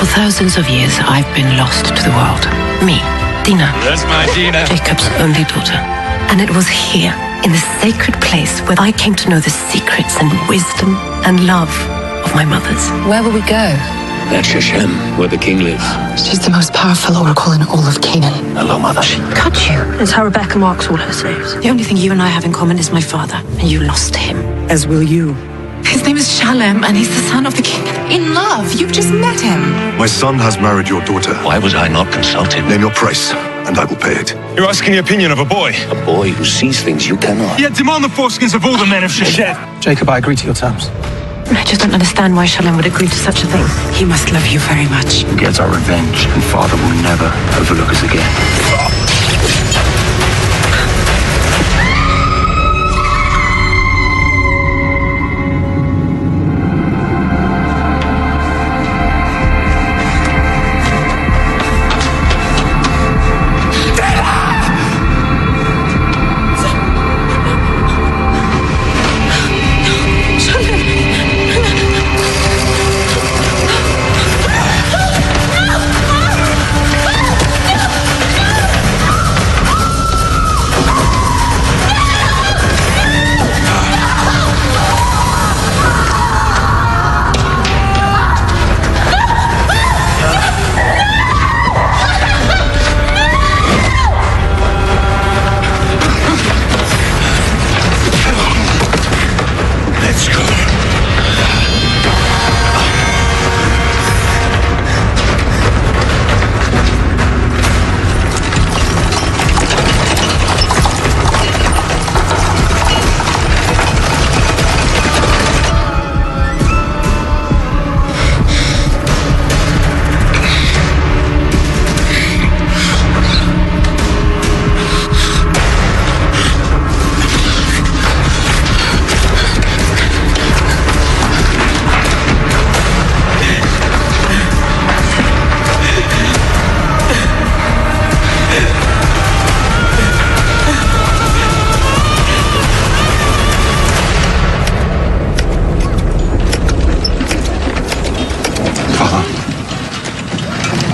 For thousands of years, I've been lost to the world. Me, Dina. That's my Dina. Jacob's only daughter. And it was here, in this sacred place, where I came to know the secrets and wisdom and love of my mothers. Where will we go? At Shechem, where the king lives. She's the most powerful oracle in all of Canaan. Hello, mother. She cut you. It's how Rebecca marks all her slaves. The only thing you and I have in common is my father, and you lost him. As will you. His name is Shalem, and he's the son of the king. In love, you've just met him. My son has married your daughter. Why was I not consulted? Name your price, and I will pay it. You're asking the opinion of a boy. A boy who sees things you cannot. Yeah, demand the foreskins of all the men of Shechem. Jacob, I agree to your terms. I just don't understand why Shalem would agree to such a thing. He must love you very much. He gets our revenge, and father will never overlook us again.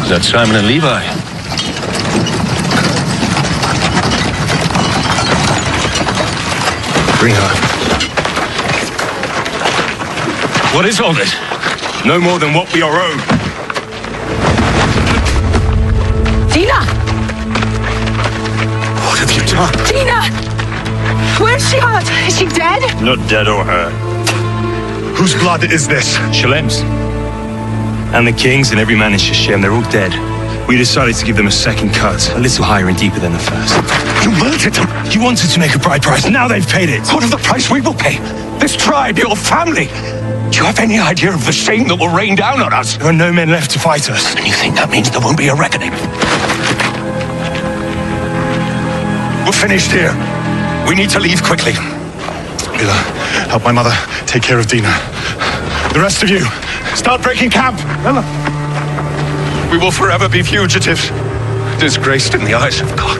Is that Simon and Levi? Bring her. What is all this? No more than what we are owed. Dina! What have you done? Dina! Where's she at? Is she dead? Not dead or hurt. Whose blood is this? Shalem's. And the kings and every man in Shechem, they're all dead. We decided to give them a second cut, a little higher and deeper than the first. You murdered them! You wanted to make a bride price, now they've paid it. What of the price we will pay? This tribe, your family! Do you have any idea of the shame that will rain down on us? There are no men left to fight us. And you think that means there won't be a reckoning? We're finished here. We need to leave quickly. Mila, help my mother take care of Dina. The rest of you, start breaking camp. Ella. We will forever be fugitives, disgraced in the eyes of God.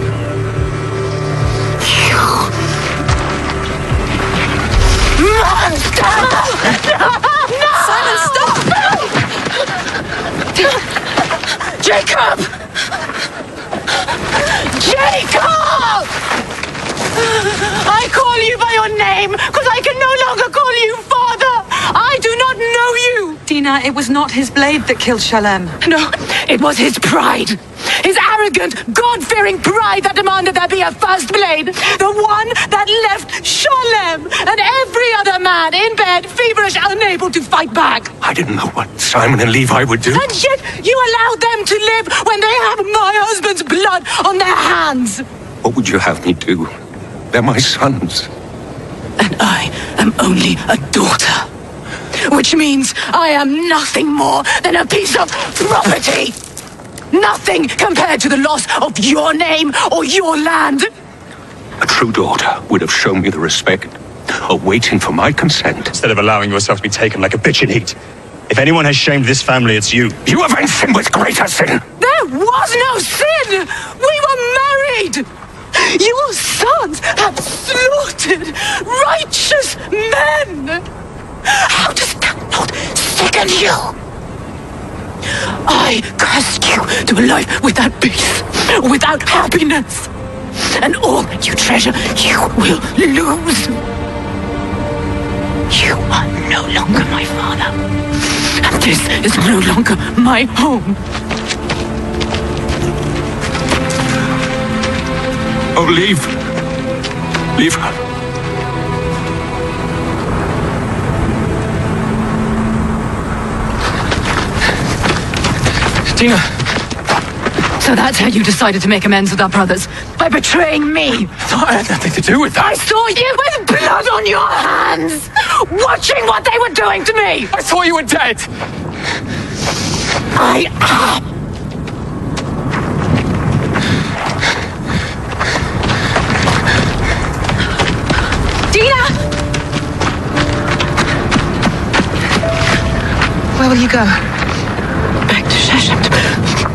Simon, stop! Jacob! Jacob! I call you by your name because I can no longer call you father. I do not know you. Dina, it was not his blade that killed Shalem. No, it was his pride. His arrogant, God-fearing pride that demanded there be a first blade. The one that left Shalem and every other man in bed, feverish, unable to fight back. I didn't know what Simon and Levi would do. And yet you allowed them to live when they have my husband's blood on their hands. What would you have me do? They're my sons. And I am only a daughter. Which means I am nothing more than a piece of property. Nothing compared to the loss of your name or your land. A true daughter would have shown me the respect of waiting for my consent. Instead of allowing yourself to be taken like a bitch in heat. If anyone has shamed this family, it's you. You avenge sin with greater sin. There was no sin. We were married. Your sons have slaughtered righteous men. How does that not sicken you? I cursed you to a life without peace, without happiness. And all you treasure, you will lose. You are no longer my father. And this is no longer my home. Oh, leave. Leave her. Dina! So that's how you decided to make amends with our brothers? By betraying me? I had nothing to do with that. I saw you with blood on your hands, watching what they were doing to me! I thought you were dead. I am. Dina! Where will you go? Back to Sheshem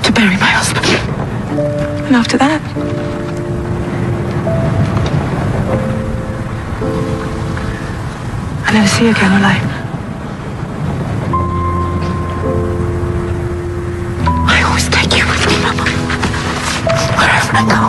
to bury my husband. And after that? I'll never see you again, will I? I always take you with me, Mama. Wherever I go.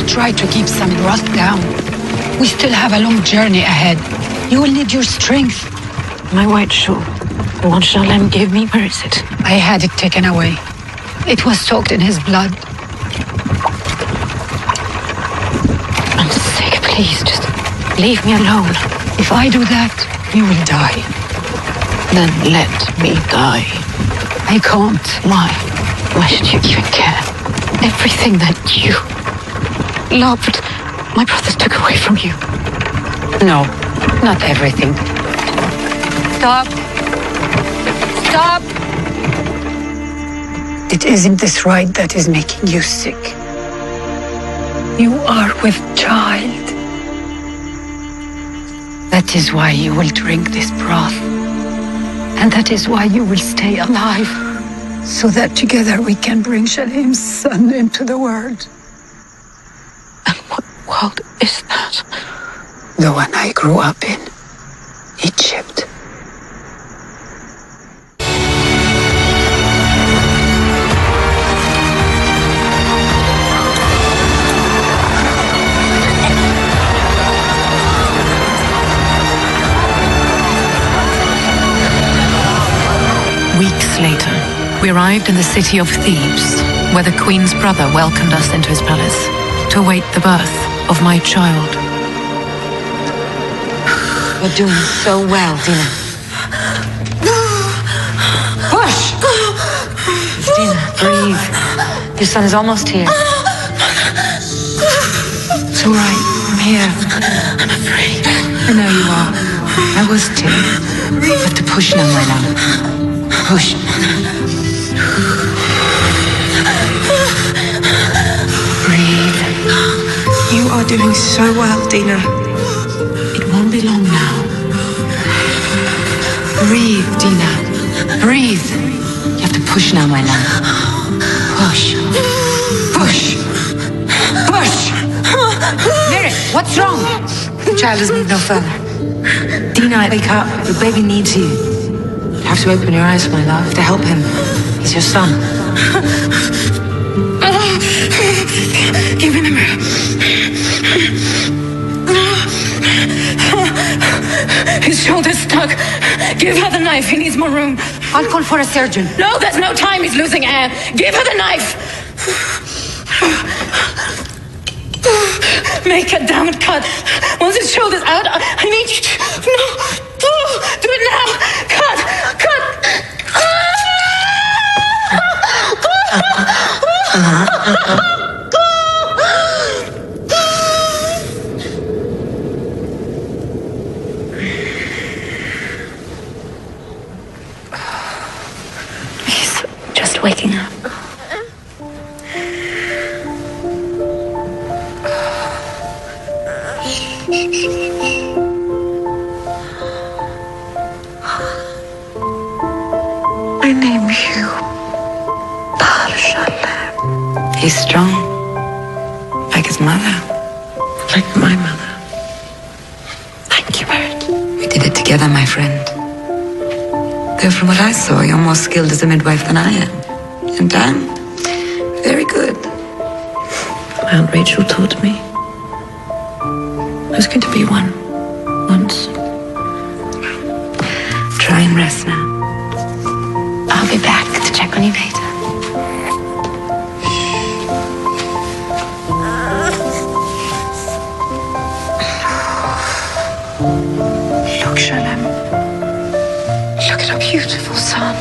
Try to keep some wrath down. We still have a long journey ahead. You will need your strength. My white shawl. The one Shalem gave me, where is it? I had it taken away. It was soaked in his blood. I'm sick, please, just leave me alone. If I do that, you will die. Then let me die. I can't. Why? Why should you even care? Everything that you loved, my brothers took away from you. No, not everything. Stop! Stop! It isn't this ride that is making you sick. You are with child. That is why you will drink this broth. And that is why you will stay alive. So that together we can bring Shalem's son into the world. And what world is that? The one I grew up in. Egypt. Weeks later, we arrived in the city of Thebes, where the Queen's brother welcomed us into his palace to await the birth of my child. You're doing so well, Dina. Push! Dina, breathe. Your son is almost here. It's all right. I'm here. I'm afraid. I know you are. I was too. You have to push now, my love. Push. Breathe. You are are doing so well, Dina. It won't be long now. Breathe, Dina. Breathe. You have to push now, my love. Push. Push. Push! Mary, what's wrong? The child has moved no further. Dina, wake up. Your baby needs you. You have to open your eyes, my love, to help him. He's your son. Give me the mirror. His shoulder's stuck. Give her the knife. He needs more room. I'll call for a surgeon. No, there's no time. He's losing air. Give her the knife. Make a damn cut. Once his shoulder's out, I need you to... No. Do it now. Cut. He's just waking up. I name you Bar-Shalem. He's strong. Like his mother. Like my mother. Thank you, Merit. We did it together, my friend. Though from what I saw, you're more skilled as a midwife than I am. And I'm very good. My Aunt Rachel taught me. I was going to be one. Once. Try and rest now. I'll be back to check on you later. Look, Shalem. Look at our beautiful son.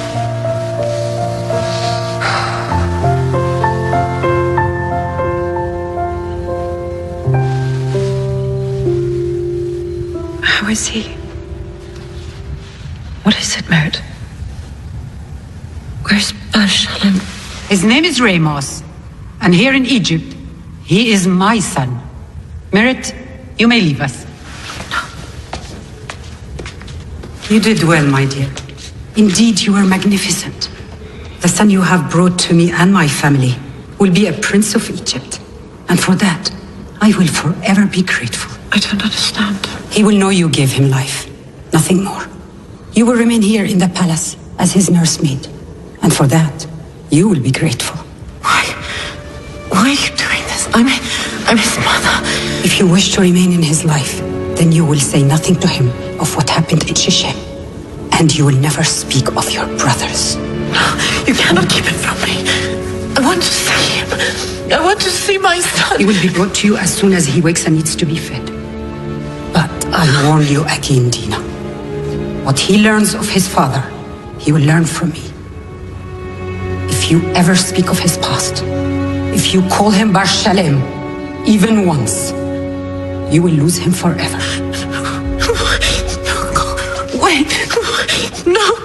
How is he? What is it, Merit? Where's Bar-Shalem? His name is Ramos, and here in Egypt, he is my son. Merit, you may leave us. You did well, my dear. Indeed, you are magnificent. The son you have brought to me and my family will be a prince of Egypt. And for that, I will forever be grateful. I don't understand. He will know you gave him life, nothing more. You will remain here in the palace as his nursemaid. And for that, you will be grateful. Why are you doing this? I'm his mother. If you wish to remain in his life, then you will say nothing to him of what happened in Shechem. And you will never speak of your brothers. No, you cannot keep it from me. I want to see him. I want to see my son. He will be brought to you as soon as he wakes and needs to be fed. But I warn you again, Dina. What he learns of his father, he will learn from me. If you ever speak of his past, if you call him Bar-Shalem, even once, you will lose him forever. Wait. No.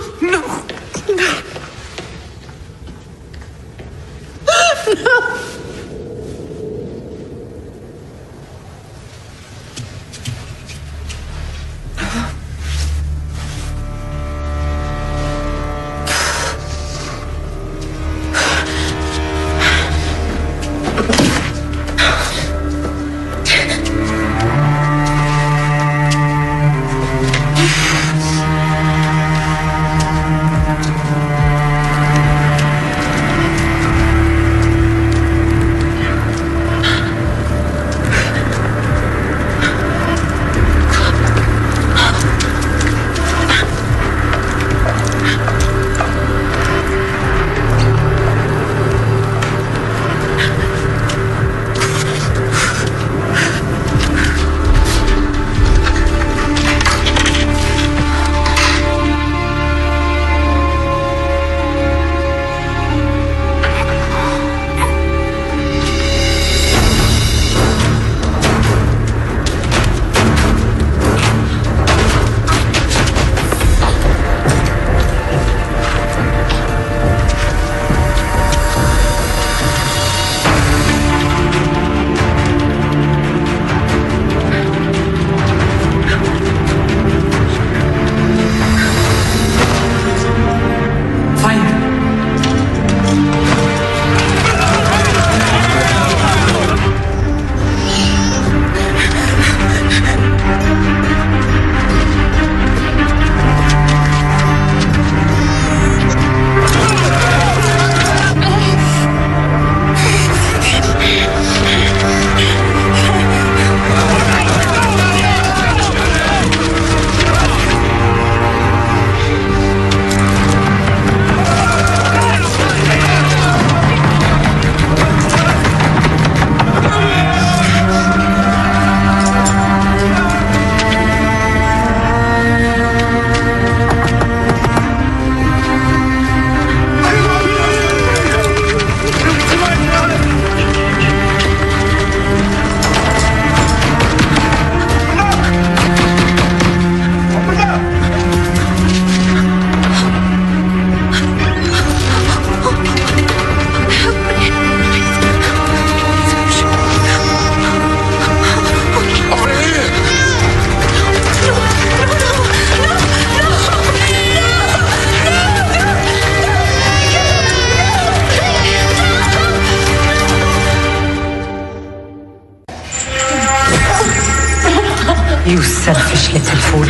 You selfish little fool.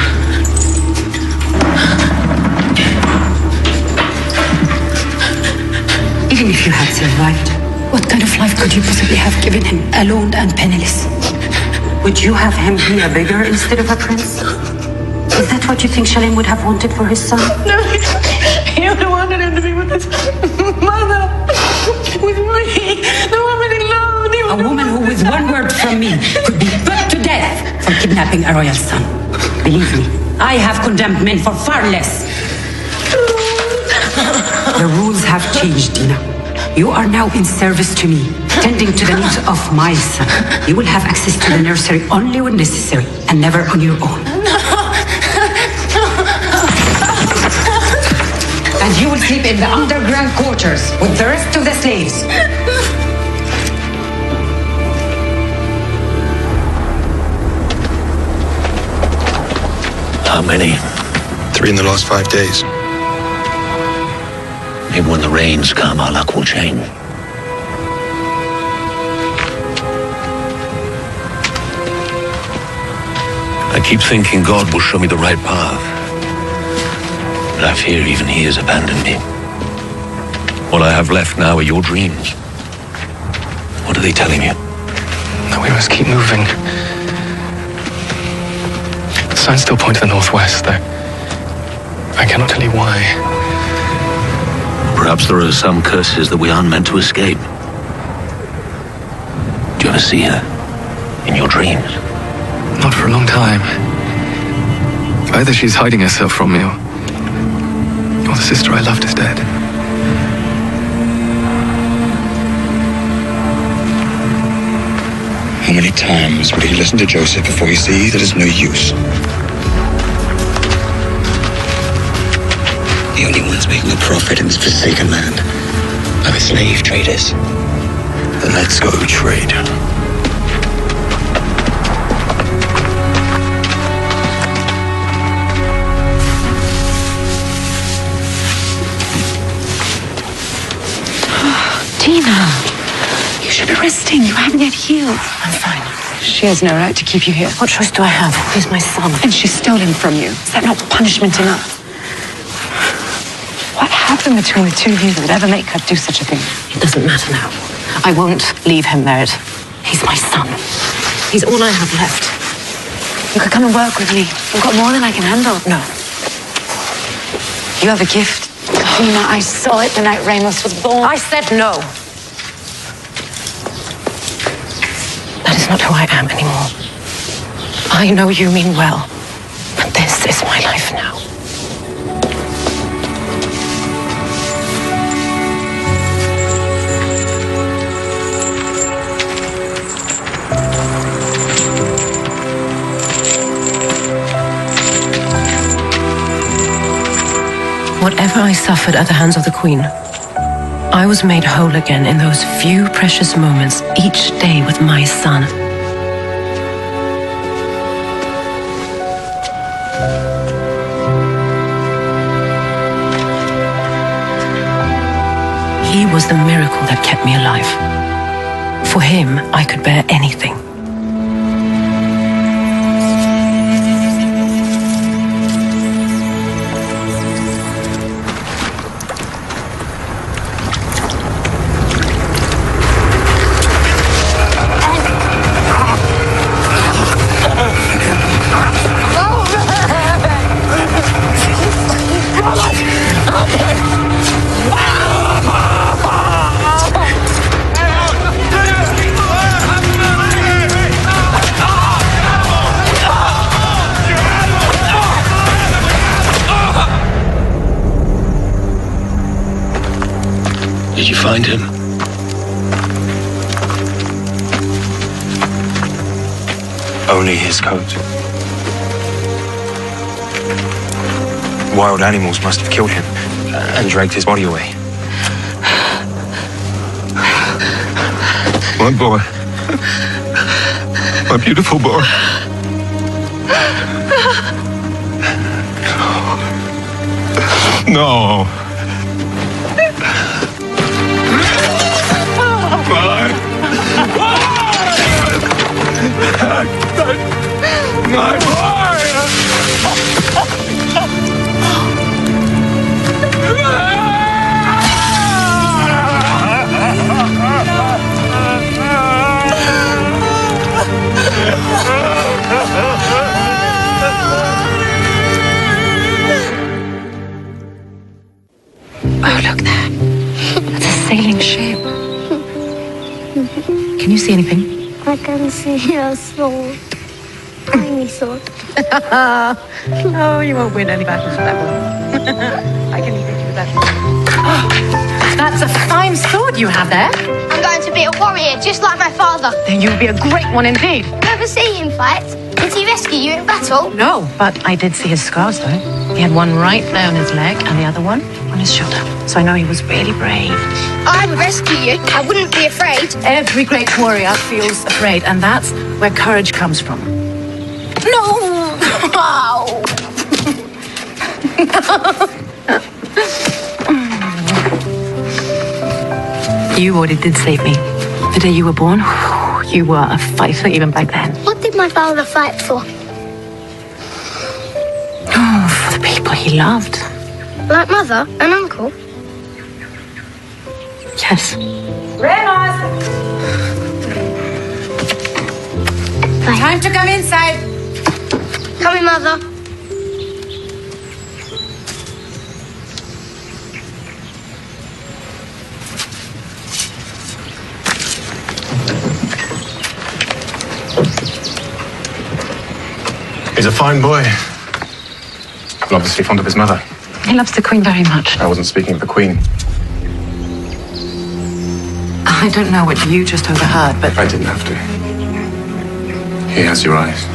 Even if you had survived, what kind of life could you possibly have given him, alone and penniless? Would you have him be a beggar instead of a prince? Is that what you think Shalim would have wanted for his son? No, he would have wanted him to be with his mother, with me, the woman he loved. A woman who, with one word from me, could be put to death for kidnapping a royal son. Believe me, I have condemned men for far less. The rules have changed, Dina. You are now in service to me, tending to the needs of my son. You will have access to the nursery only when necessary, and never on your own. And you will sleep in the underground quarters with the rest of the slaves. How many? 3 in the last 5 days. Maybe when the rains come, our luck will change. I keep thinking God will show me the right path. But I fear even He has abandoned me. All I have left now are your dreams. What are they telling you? That we must keep moving. The signs still point to the northwest, though. I cannot tell you why. Perhaps there are some curses that we aren't meant to escape. Do you ever see her in your dreams? Not for a long time. Either she's hiding herself from me, or the sister I loved is dead. How many times will he listen to Joseph before he sees that it's no use? The only ones making a profit in this forsaken land are the slave traders. Then let's go trade. Dina, you should be resting. You haven't yet healed. I'm fine. She has no right to keep you here. What choice do I have? He's my son. And she stole him from you. Is that not punishment enough? What happened between the two of you that would ever make her do such a thing? It doesn't matter now. I won't leave him, Merit. He's my son. He's all I have left. You could come and work with me. You've got more than I can handle. No. You have a gift. Dina, I saw it the night Ramos was born. I said no. That is not who I am anymore. I know you mean well, but this is my life now. Whatever I suffered at the hands of the Queen, I was made whole again in those few precious moments each day with my son. He was the miracle that kept me alive. For him, I could bear anything. Did you find him? Only his coat. Wild animals must have killed him and dragged his body away. My boy. My beautiful boy. No. My boy! Oh, look there. That's a sailing ship. Can you see anything? I can see a sword. Tiny sword. Oh, you won't win any battles with that one. I can leave it with that one. That's a fine sword you have there. I'm going to be a warrior, just like my father. Then you'll be a great one indeed. Never see him fight. Did he rescue you in battle? No, but I did see his scars, though. He had one right there on his leg and the other one on his shoulder. So I know he was really brave. I would rescue you. I wouldn't be afraid. Every great warrior feels afraid, and that's where courage comes from. No! Wow! You already did save me. The day you were born, you were a fighter even back then. What did my father fight for? Oh, for the people he loved. Like mother and uncle? Yes. Time to come inside. Coming, mother. He's a fine boy. And obviously fond of his mother. He loves the Queen very much. I wasn't speaking of the Queen. I don't know what you just overheard, but... I didn't have to. He has your eyes.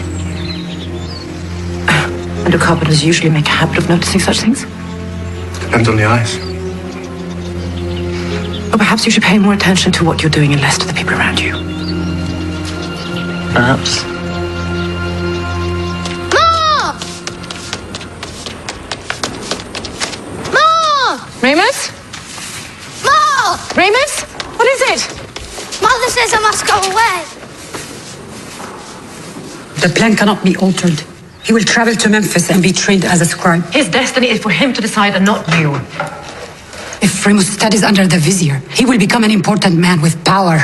And do carpenters usually make a habit of noticing such things? Depends on the eyes. Or perhaps you should pay more attention to what you're doing and less to the people around you. Perhaps. Ma! Ma! Remus? Ma! Remus? What is it? Mother says I must go away. The plan cannot be altered. He will travel to Memphis and be trained as a scribe. His destiny is for him to decide and not you. If Remus studies under the vizier, he will become an important man with power.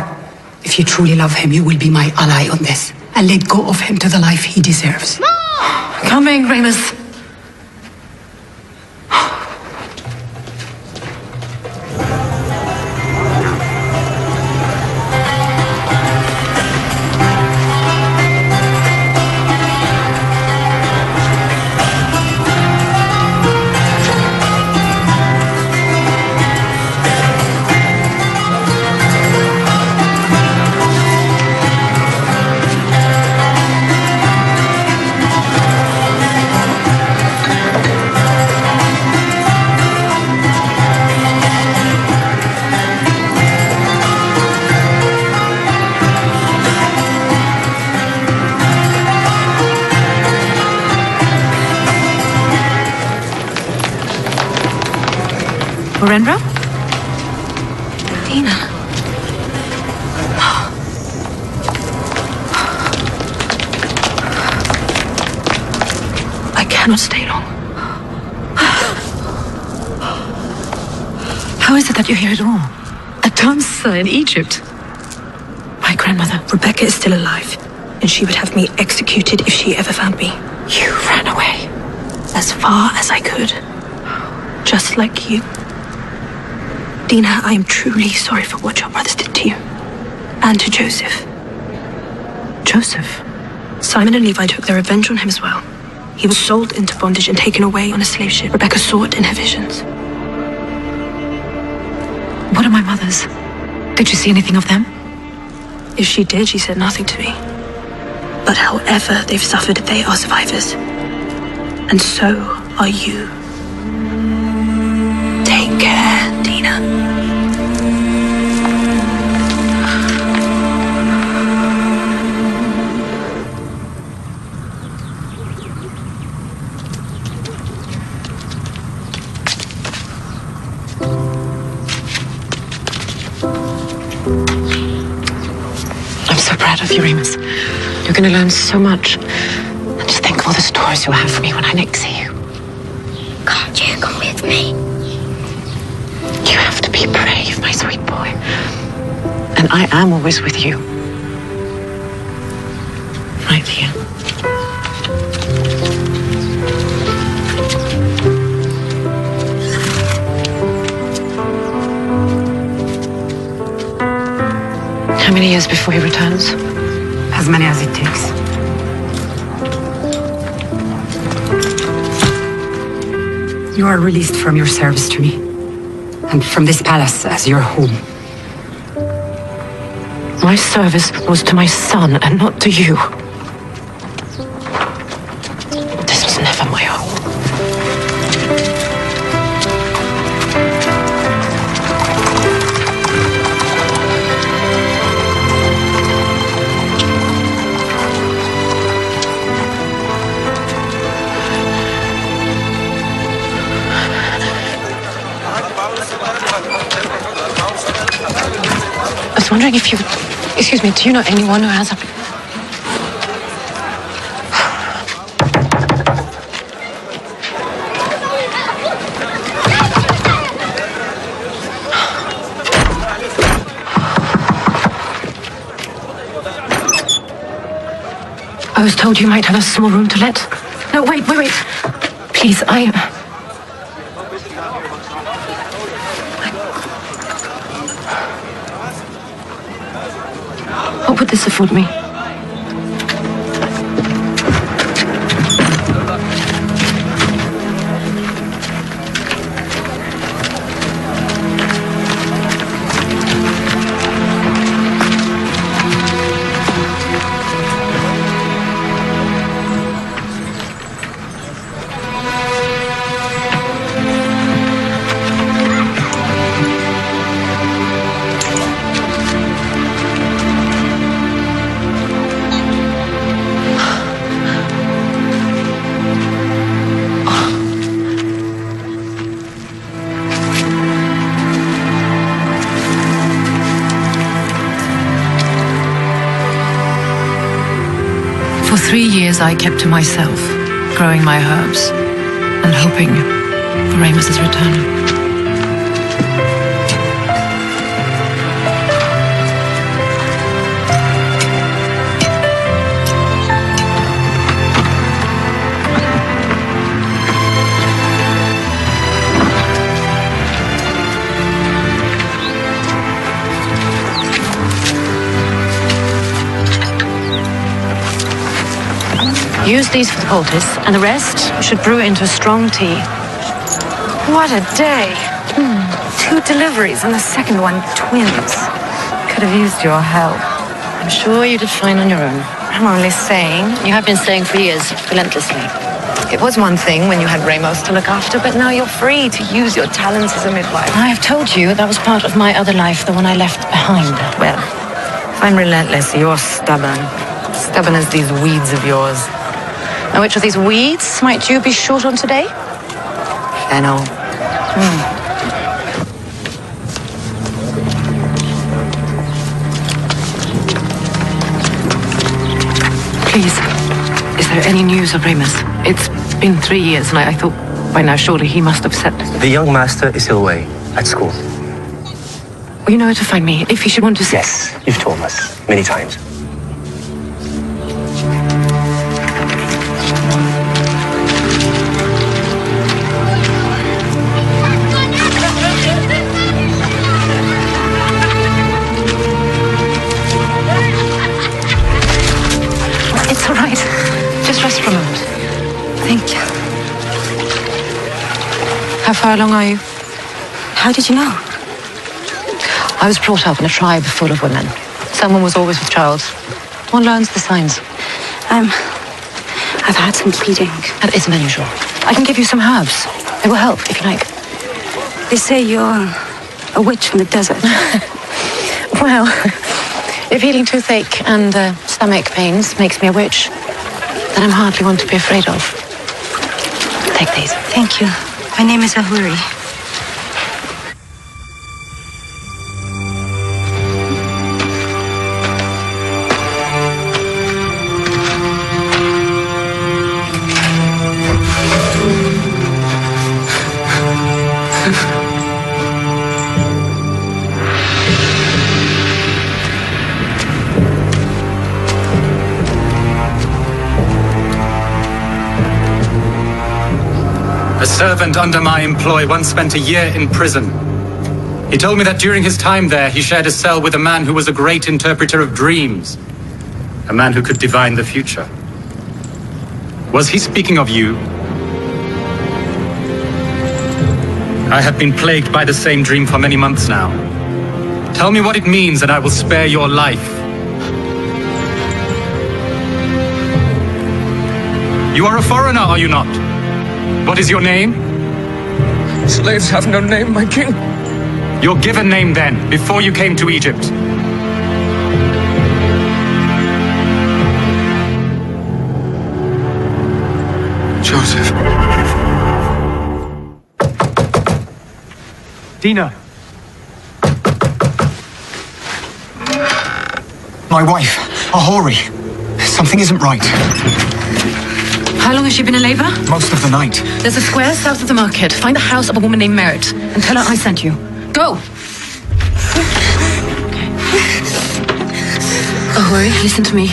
If you truly love him, you will be my ally on this and let go of him to the life he deserves. Ma! Coming, Remus. Narendra? Dina. I cannot stay long. How is it that you're here at all? A dancer in Egypt? My grandmother. Rebecca is still alive, and she would have me executed if she ever found me. You ran away. As far as I could. Just like you. Dina, I am truly sorry for what your brothers did to you. And to Joseph. Joseph? Simon and Levi took their revenge on him as well. He was sold into bondage and taken away on a slave ship. Rebecca saw it in her visions. What are my mothers? Did you see anything of them? If she did, she said nothing to me. But however they've suffered, they are survivors. And so are you. Take care, Dina. I'm so proud of you, Remus. You're going to learn so much. And all the stories you'll have for me when I next see you. Can't you come with me? You have to be brave, my sweet boy. And I am always with you. Right here. How many years before he returns? As many as it takes. You are released from your service to me, and from this palace as your home. My service was to my son and not to you. This was never my home. I was wondering if you... Excuse me, do you know anyone who has a... I was told you might have a small room to let. No, wait. Please, What would this afford me? For 3 years I kept to myself, growing my herbs and hoping for Amos's return. Use these for the poultice, and the rest you should brew into a strong tea. What a day. 2 deliveries and the second one twins. Could have used your help. I'm sure you did fine on your own. I'm only saying. You have been saying for years, relentlessly. It was one thing when you had Ramos to look after, but now you're free to use your talents as a midwife. I have told you that was part of my other life, the one I left behind. Well, if I'm relentless, you're stubborn. Stubborn as these weeds of yours. Now, which of these weeds might you be short on today? Fennel. Please, is there any news of Ramos? It's been 3 years, and I thought by now surely he must have set... The young master is still away at school. You know where to find me if he should want to... Yes, you've told us many times. It's all right. Just rest for a moment. Thank you. How far along are you? How did you know? I was brought up in a tribe full of women. Someone was always with child. One learns the signs. I've had some bleeding. That isn't unusual. I can give you some herbs. They will help, if you like. They say you're a witch from the desert. Well, if healing toothache and stomach pains makes me a witch, then I'm hardly one to be afraid of. Take these. Thank you. My name is Ahuri. A servant under my employ once spent a year in prison. He told me that during his time there, he shared a cell with a man who was a great interpreter of dreams. A man who could divine the future. Was he speaking of you? I have been plagued by the same dream for many months now. Tell me what it means and I will spare your life. You are a foreigner, are you not? What is your name? Slaves have no name, my king. Your given name then, before you came to Egypt. Joseph. Dina. My wife, Ahori. Something isn't right. How long has she been in labor? Most of the night. There's a square south of the market. Find the house of a woman named Merritt and tell her I sent you. Go! Ahori, listen to me.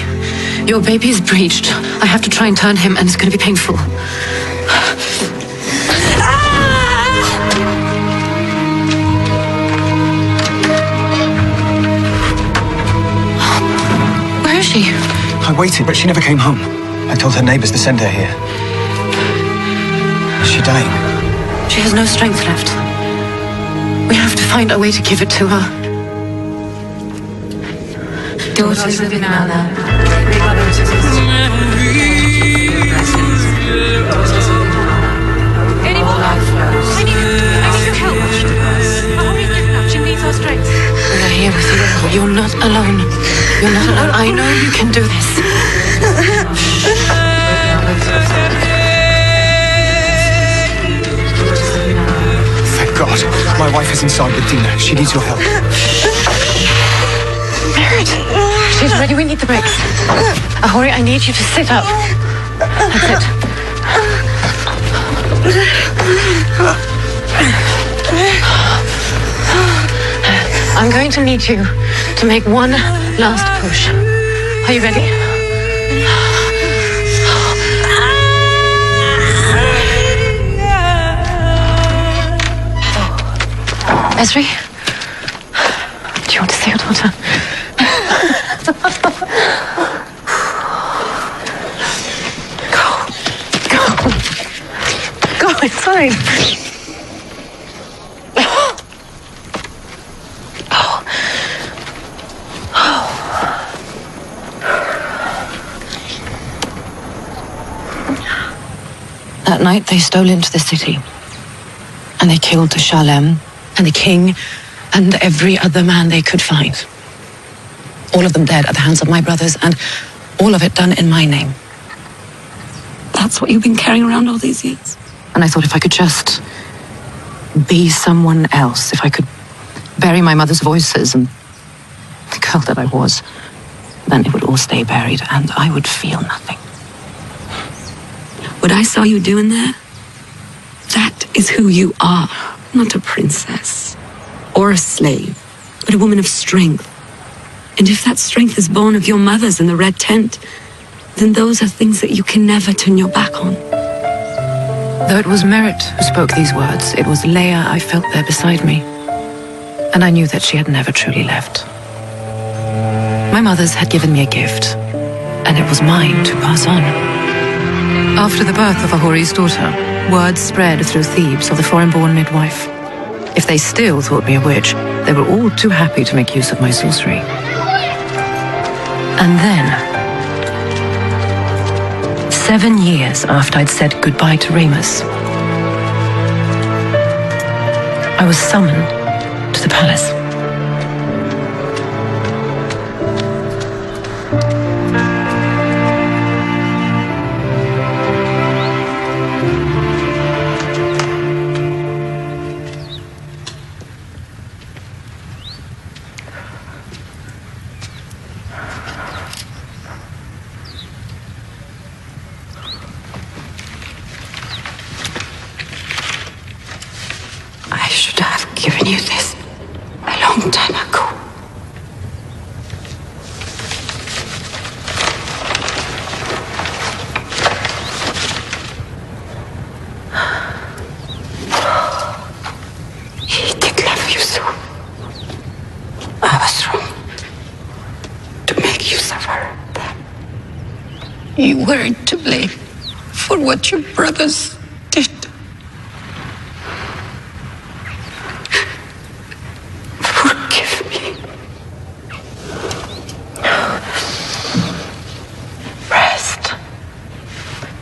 Your baby is breached. I have to try and turn him, and it's going to be painful. Where is she? I waited, but she never came home. I told her neighbors to send her here. Is she dying? She has no strength left. We have to find a way to give it to her. Daughters of Inanna, Anyone? I need your help. Ahori's kidnapped. She needs our strength. We are here with you. You're not alone. You're not alone. I know you can do this. Thank God. My wife is inside with Dina. She needs your help. Merritt, she's ready. We need the bricks. Ahori, I need you to sit up. That's it. I'm going to need you to make one last push. Are you ready? Esri? Do you want to see your daughter? Go, it's fine. That night they stole into the city and they killed the Shalem and the king and every other man they could find. All of them dead at the hands of my brothers, and all of it done in my name. That's what you've been carrying around all these years? And I thought if I could just be someone else, if I could bury my mother's voices and the girl that I was, then it would all stay buried and I would feel nothing. What I saw you doing there, that is who you are. Not a princess or a slave, but a woman of strength. And if that strength is born of your mother's in the red tent, then those are things that you can never turn your back on. Though it was Merritt who spoke these words, it was Leia I felt there beside me. And I knew that she had never truly left. My mother's had given me a gift, and it was mine to pass on. After the birth of Ahori's daughter, word spread through Thebes of the foreign-born midwife. If they still thought me a witch, they were all too happy to make use of my sorcery. And then, 7 years after I'd said goodbye to Remus, I was summoned to the palace. I should have given you this a long time ago. You weren't to blame for what your brothers did. Forgive me. Rest.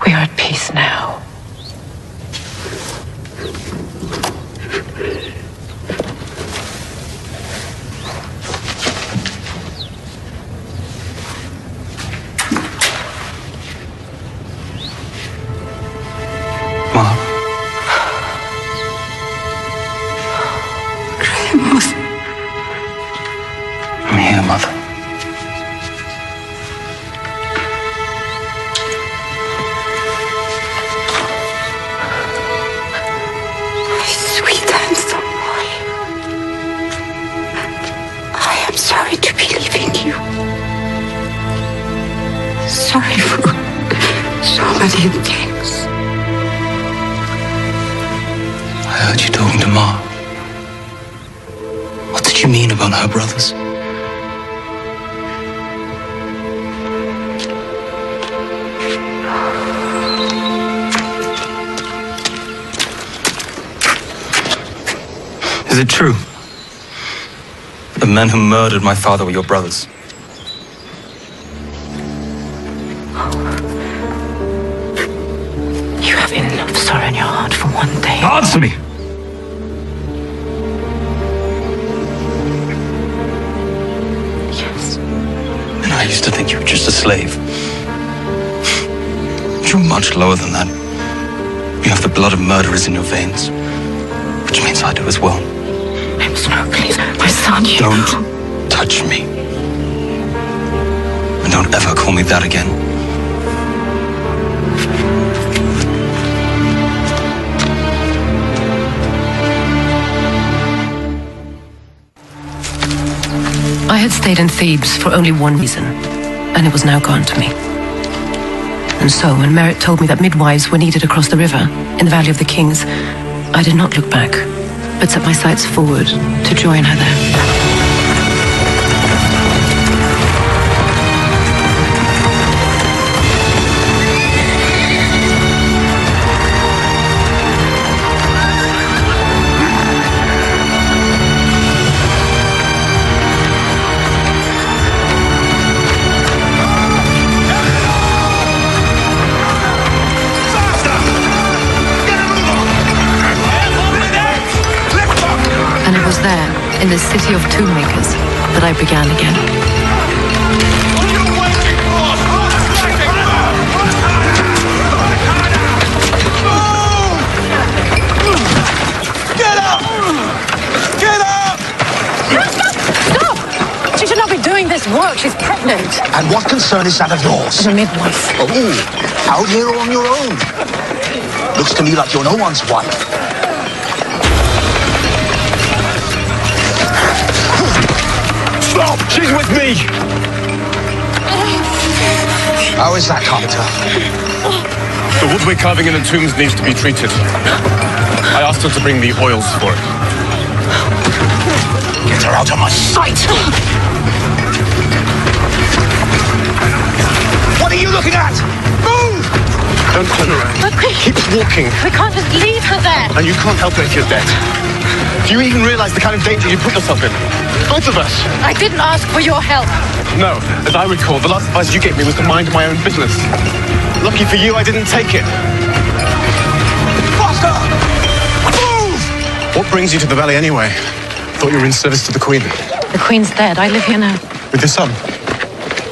We are at peace now. Mom. I'm here, Mother. My sweet handsome boy. I am sorry to be leaving you. Sorry for so many things. I heard you talking to Ma. What did you mean about her brothers? Is it true? The men who murdered my father were your brothers? You have enough sorrow in your heart for one day. Answer me! Yes. And I used to think you were just a slave. You're much lower than that. You have the blood of murderers in your veins. Which means I do as well. No, please, my son, you... Don't touch me. And don't ever call me that again. I had stayed in Thebes for only one reason, and it was now gone to me. And so, when Merritt told me that midwives were needed across the river, in the Valley of the Kings, I did not look back, but set my sights forward to join her there. There, in the city of tombmakers, that I began again. Get up! Get up! Stop! She should not be doing this work. She's pregnant. And what concern is that of yours? As a midwife. Oh, out here on your own. Looks to me like you're no one's wife. Stop! She's with me! How is that, Carpenter? The wood we're carving in the tombs needs to be treated. I asked her to bring the oils for it. Get her out of my sight! What are you looking at? Move! Don't turn around. But Keep walking. we can't just leave her there. And you can't help it if you're dead. Do you even realize the kind of danger you put yourself in? Both of us. I didn't ask for your help. No, as I recall, the last advice you gave me was to mind my own business. Lucky for you, I didn't take it. Faster! Move! What brings you to the valley anyway? Thought you were in service to the Queen. The Queen's dead. I live here now. With your son?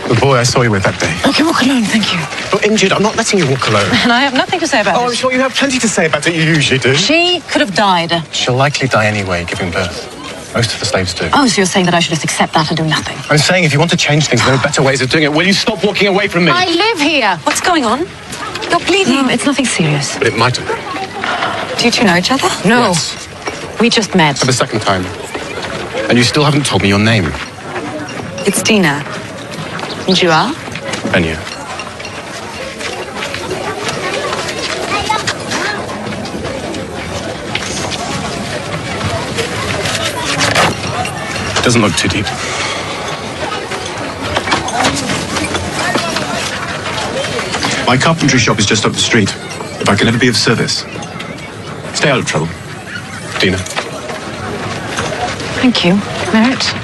The boy I saw you with that day. I can walk alone, thank you. You're injured. I'm not letting you walk alone. And I have nothing to say about Oh, it. I'm sure you have plenty to say about it. You usually do. She could have died. She'll likely die anyway, giving birth. Most of the slaves do. Oh, so you're saying that I should just accept that and do nothing? I'm saying if you want to change things, there are better ways of doing it. Will you stop walking away from me? I live here. What's going on? You're bleeding. No, it's nothing serious. But it might have been. Do you two know each other? No. Yes. We just met. For the second time. And you still haven't told me your name. It's Dina. And you are? Enya. Doesn't look too deep. My carpentry shop is just up the street. If I can ever be of service, stay out of trouble. Dina. Thank you, Merritt.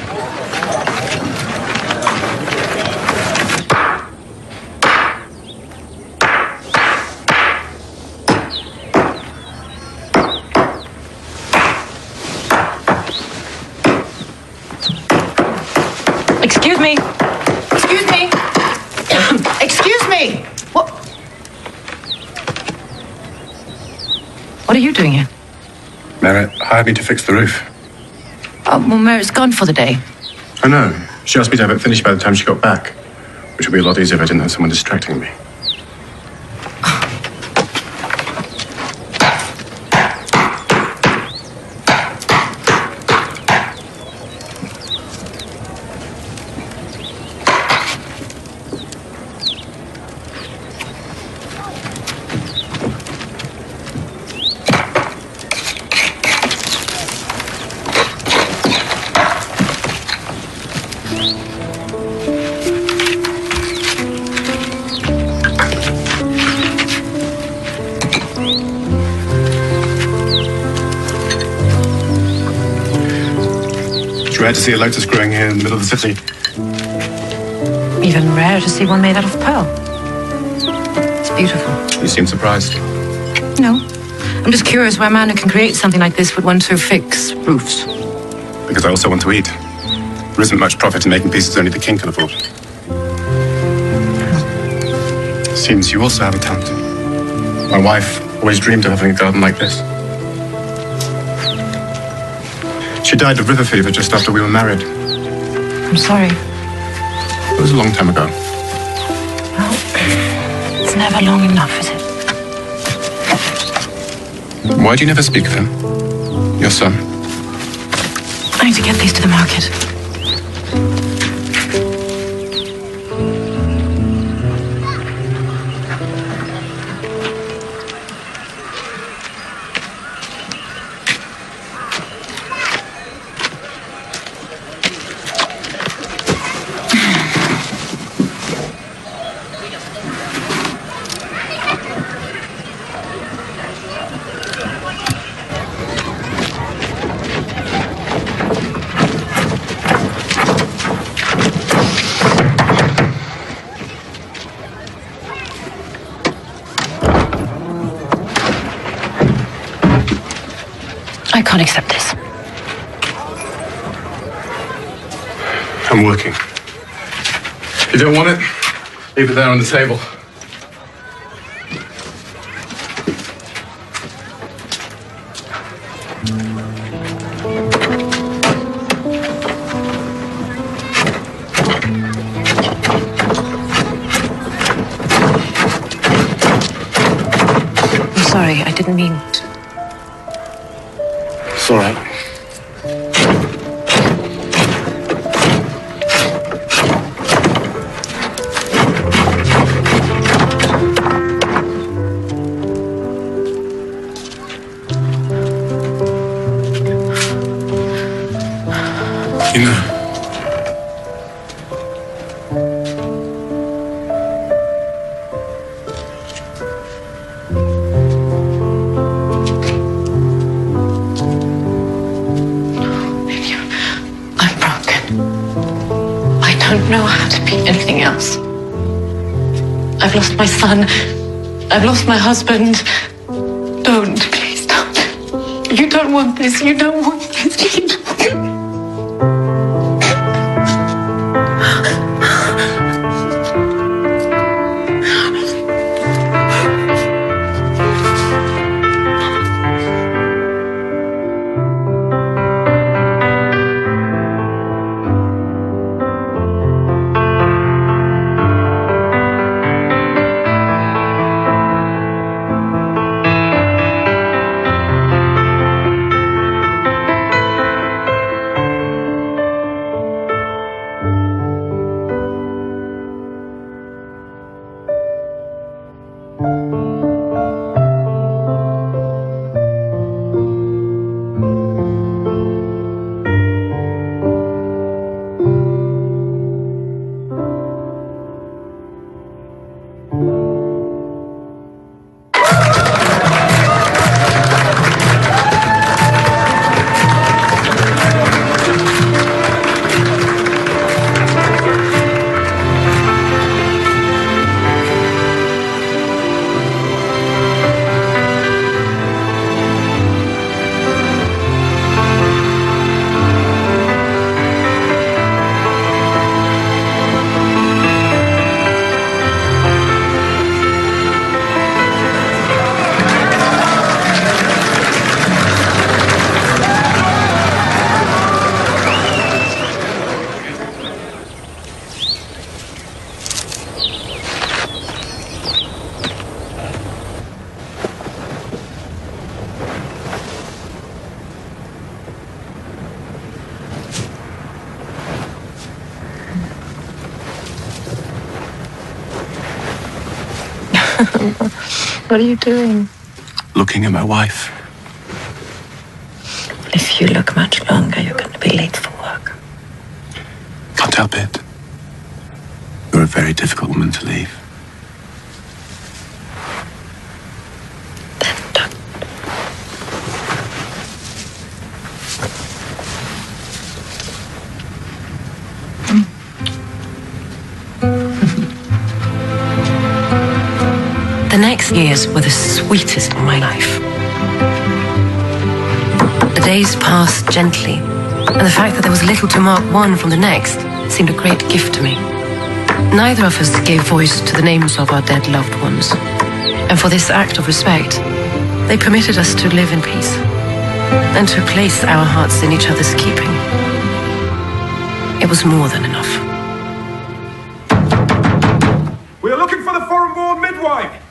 Excuse me. Excuse me. Excuse me. What? What are you doing here? Merritt hired me to fix the roof. Oh, well, Merritt's gone for the day. I know. She asked me to have it finished by the time she got back, which would be a lot easier if I didn't have someone distracting me. It's rare to see a lotus growing here in the middle of the city. Even rarer to see one made out of pearl. It's beautiful. You seem surprised. No. I'm just curious why a man who can create something like this would want to fix roofs. Because I also want to eat. There isn't much profit in making pieces only the king can afford. Seems you also have a talent. My wife always dreamed of having a garden like this. She died of river fever just after we were married. I'm sorry. It was a long time ago. Well, it's never long enough, is it? Why do you never speak of him? Your son? I need to get these to the market. I can't accept this. I'm working. If you don't want it, leave it there on the table. I'm sorry, I didn't mean to. It's all right. I'm broken. I don't know how to be anything else. I've lost my son. I've lost my husband. Don't, please don't. You don't want this. You don't want this. What are you doing? Looking at my wife. If you look much longer, you're going to be late for work. Can't help it. You're a very difficult woman to leave. The next years were the sweetest of my life. The days passed gently, and the fact that there was little to mark one from the next seemed a great gift to me. Neither of us gave voice to the names of our dead loved ones, and for this act of respect, they permitted us to live in peace and to place our hearts in each other's keeping. It was more than enough. We are looking for the foreign-born midwife!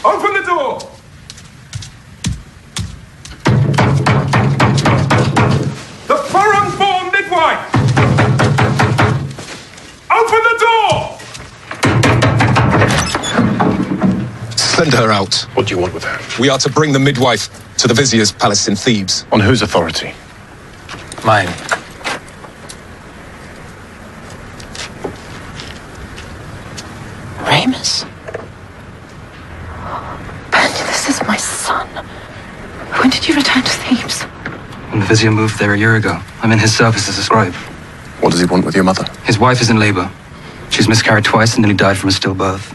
Open the door! The foreign-born midwife! Open the door! Send her out. What do you want with her? We are to bring the midwife to the Vizier's palace in Thebes. On whose authority? Mine. Ramus? Benji, this is my son. When did you return to Thebes? When the Vizier moved there a year ago, I'm in his service as a scribe. What does he want with your mother? His wife is in labor. She's miscarried twice and nearly died from a stillbirth.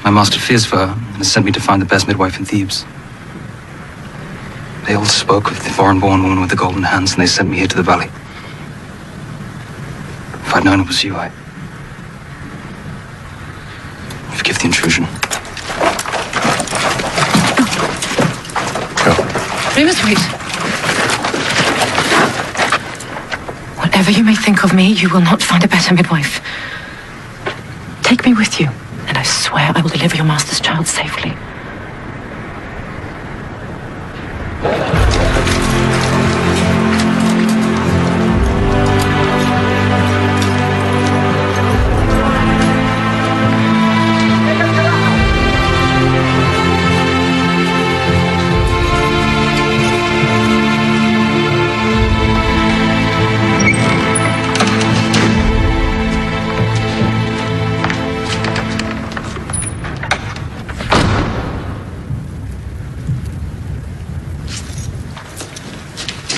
My master fears for her and has sent me to find the best midwife in Thebes. They all spoke of the foreign-born woman with the golden hands, and they sent me here to the valley. If I'd known it was you, forgive the intrusion. Ramus, wait. Whatever you may think of me, you will not find a better midwife. Take me with you, and I swear I will deliver your master's child safely.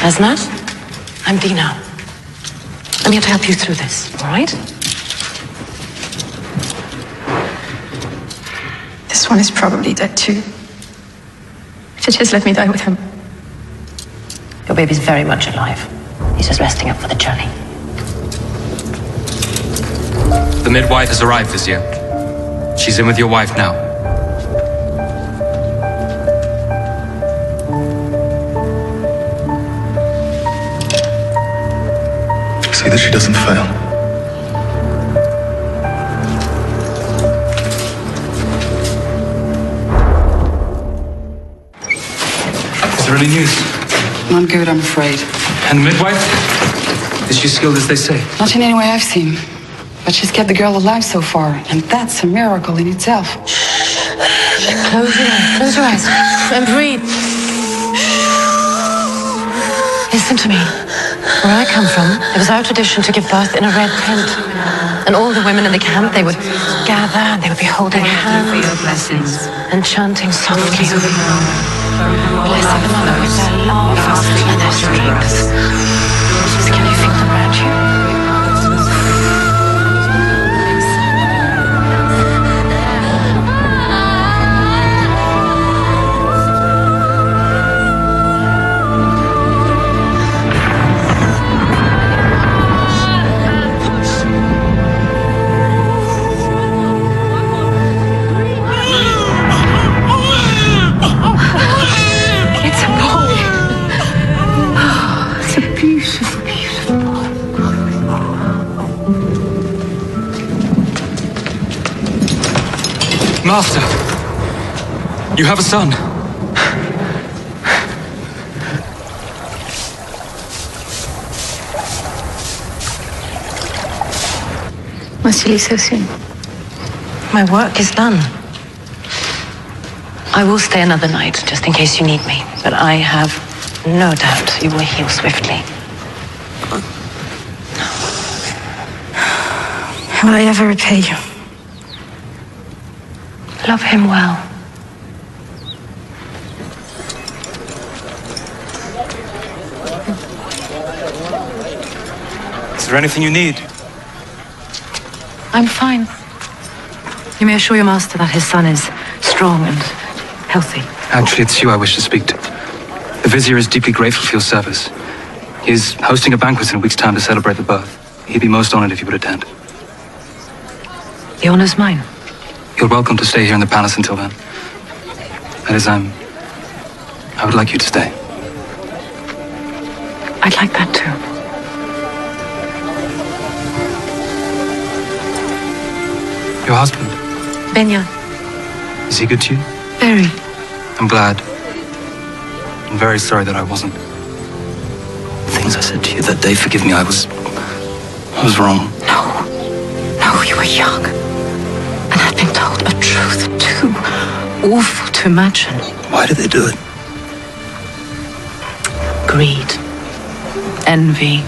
Asnat, I'm Dina. I'm here to help you through this, all right? This one is probably dead too. Just let me die with him. Your baby's very much alive. He's just resting up for the journey. The midwife has arrived, Vizier. She's in with your wife now. See that she doesn't fail. Is there any news? Not good, I'm afraid. And the midwife? Is she skilled as they say? Not in any way I've seen. But she's kept the girl alive so far, and that's a miracle in itself. Close your eyes, and breathe. Listen to me. Where I come from, it was our tradition to give birth in a red tent. And all the women in the camp, they would gather, and they would be holding hands for your blessings. and chanting softly. Blessing the mother with their love and their strength. Can you feel them around you? Master, you have a son. Must you leave so soon? My work is done. I will stay another night, just in case you need me. But I have no doubt you will heal swiftly. Will I ever repay you? Love him well. Is there anything you need? I'm fine. You may assure your master that his son is strong and healthy. Actually, it's you I wish to speak to. The Vizier is deeply grateful for your service. He is hosting a banquet in a week's time to celebrate the birth. He'd be most honored if you would attend. The honor's mine. You're welcome to stay here in the palace until then. That is, I would like you to stay. I'd like that too. Your husband, Benya, is he good to you? very. I'm glad. I'm very sorry that I wasn't. The things I said to you that day, forgive me, I was wrong. No, you were young. And had been told a truth too awful to imagine. Why did they do it? Greed. Envy.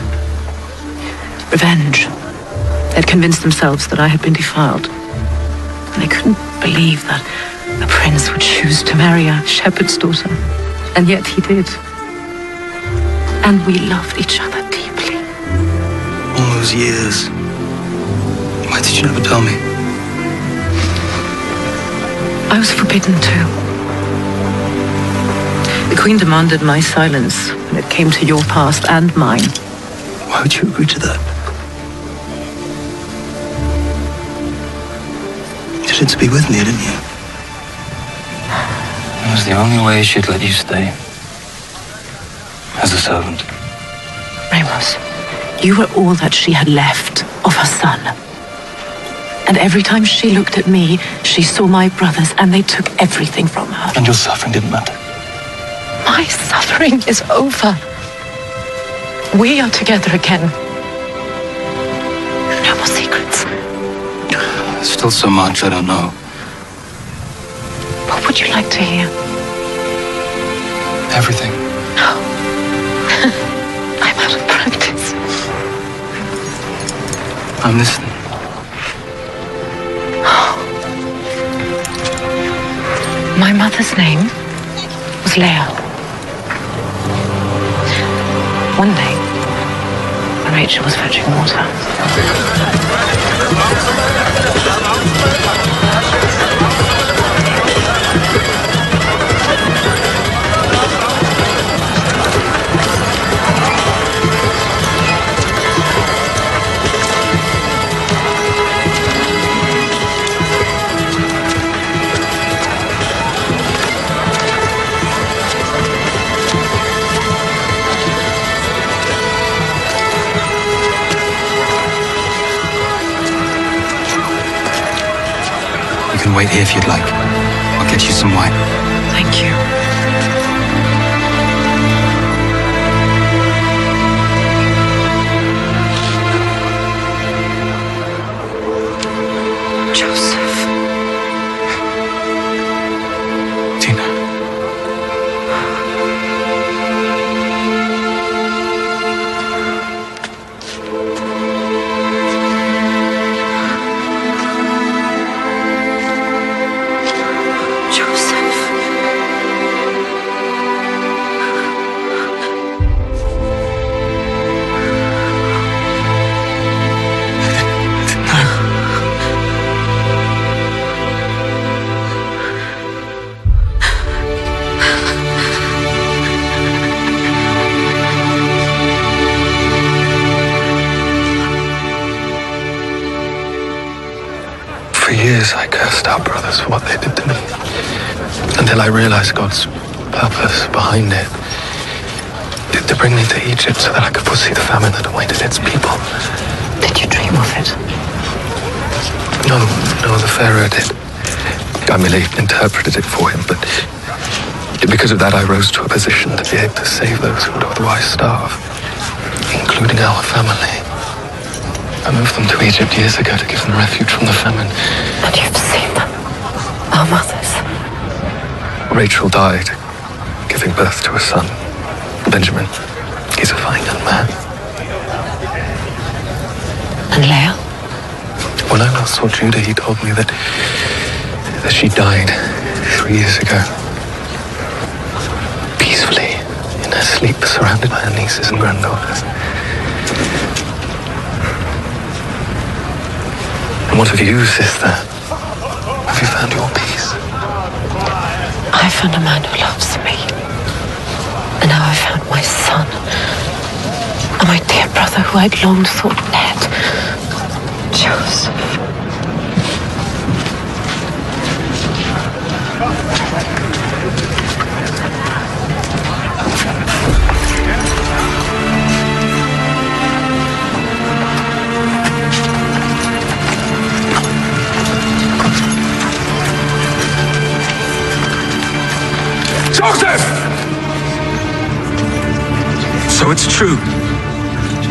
Revenge. They'd convinced themselves that I had been defiled. And they couldn't believe that a prince would choose to marry a shepherd's daughter. And yet he did. And we loved each other deeply. All those years. Why did you never tell me? I was forbidden to. The Queen demanded my silence when it came to your past and mine. Why would you agree to that? You wanted to be with me, didn't you? It was the only way she'd let you stay. As a servant. Ramos, you were all that she had left of her son. And every time she looked at me, she saw my brothers and they took everything from her. And your suffering didn't matter. My suffering is over. We are together again. No more secrets. There's still so much I don't know. What would you like to hear? Everything. I'm out of practice. I'm listening. My mother's name was Leia. One day, when Rachel was fetching water, You can wait here if you'd like. I'll get you some wine. Thank you. Joseph. Tina. For years, I cursed our brothers for what they did to me. Until I realized God's purpose behind it. To bring me to Egypt so that I could foresee the famine that awaited its people. Did you dream of it? No, the Pharaoh did. I merely interpreted it for him, but because of that, I rose to a position to be able to save those who would otherwise starve, including our family. I moved them to Egypt years ago to give them refuge from the famine. And you've seen them? Our mothers? Rachel died, giving birth to a son. Benjamin. He's a fine young man. And Leah? When I last saw Judah, he told me that she died 3 years ago. Peacefully, in her sleep, surrounded by her nieces and granddaughters. And what of you, sister? Have you found your peace? I found a man who loves me. And now I found my son. And my dear brother who I'd long thought dead. Joseph. Joseph! So it's true.